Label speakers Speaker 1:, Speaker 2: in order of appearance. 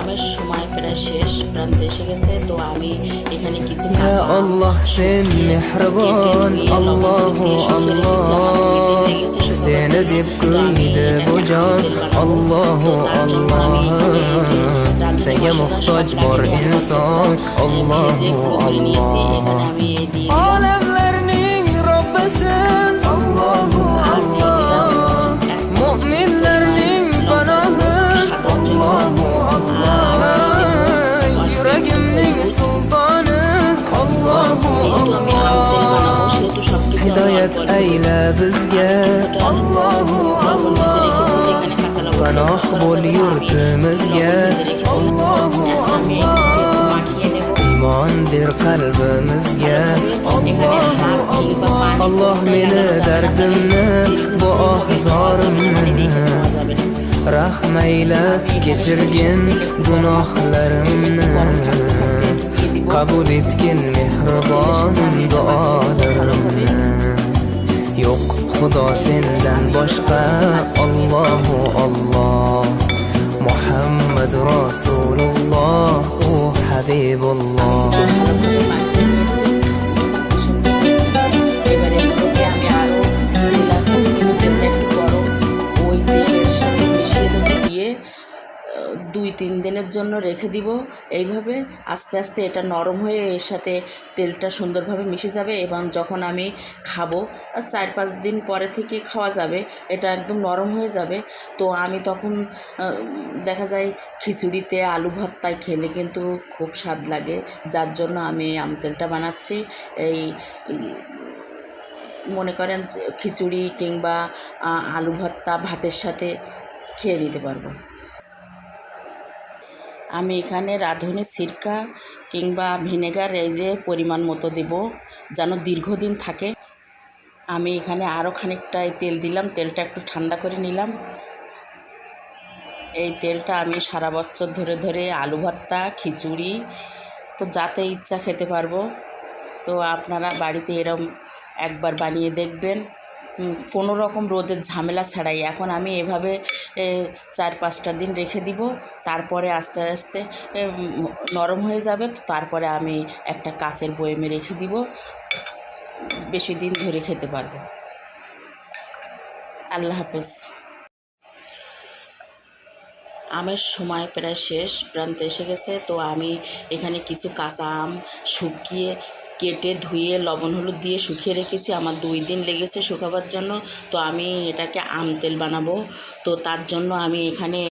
Speaker 1: আমের সময় প্রায় শেষ, প্রান্তে এসে গেছে। তো আমি এখানে কিছু
Speaker 2: يا الله سين محربان الله الله سندي بكيد بجان الله الله سيا محتاج بر إنسان الله الله عالمlerning Rabbisin الله الله mu'minlerning panahı الله الله yüreğimin sultanı الله الله hidayet eyle bizge الله الله panoh bol yurtimizga الله الله iymon ber qalbimizga الله الله Allah meni dardimni bu ahzorimni rahmayla kechirgin gunohlarimni qabul etgin mehribonim duolarimni yo'q xudo sendan boshqa Allohu Allah Muhammad Rasulullah u Habibullah দুই তিন দিনের জন্য রেখে দিব। এইভাবে আস্তে আস্তে এটা নরম হয়ে এর সাথে তেলটা সুন্দরভাবে মিশে যাবে এবং যখন আমি খাবো 4-5 দিন পরে থেকে খাওয়া যাবে, এটা একদম নরম হয়ে যাবে। তো আমি তখন দেখা যায় খিচুড়িতে আলু ভর্তায় খেলে কিন্তু খুব স্বাদ লাগে, যার জন্য আমি আম তেলটা বানাচ্ছি। এই মনে করেন খিচুড়ি কিংবা আলু ভর্তা ভাতের সাথে খেয়ে নিতে পারবো। আমি এখানে রাঁধুনি সিরকা কিংবা ভিনেগার এই যে পরিমাণ মতো দেব যেন দীর্ঘদিন থাকে। আমি এখানে আরও খানিকটা তেল দিলাম, তেলটা একটু ঠান্ডা করে নিলাম। এই তেলটা আমি সারা বছর ধরে ধরে আলু ভর্তা খিচুড়ি তো যাতে ইচ্ছা খেতে পারবো। তো আপনারা বাড়িতে এরম একবার বানিয়ে দেখবেন, কোনো রকম রোদের ঝামেলা ছাড়াই। এখন আমি এভাবে 4-5টা দিন রেখে দিব, তারপরে আস্তে আস্তে নরম হয়ে যাবে। তারপরে আমি একটা কাচের বয়ামে রেখে দিব, বেশি দিন ধরে খেতে পারবো। আল্লাহ হাফেজ। আমের সময় প্রায় শেষ, প্রান্তে এসে গেছে। তো আমি এখানে কিছু কাঁচা আম শুকিয়ে কেটে ধুয়ে লবণ হলুদ দিয়ে শুকিয়ে রেখেছি, আমার 2 দিন লেগেছে শুকাবার জন্য। তো আমি এটাকে আম তেল বানাবো, তো তার জন্য আমি এখানে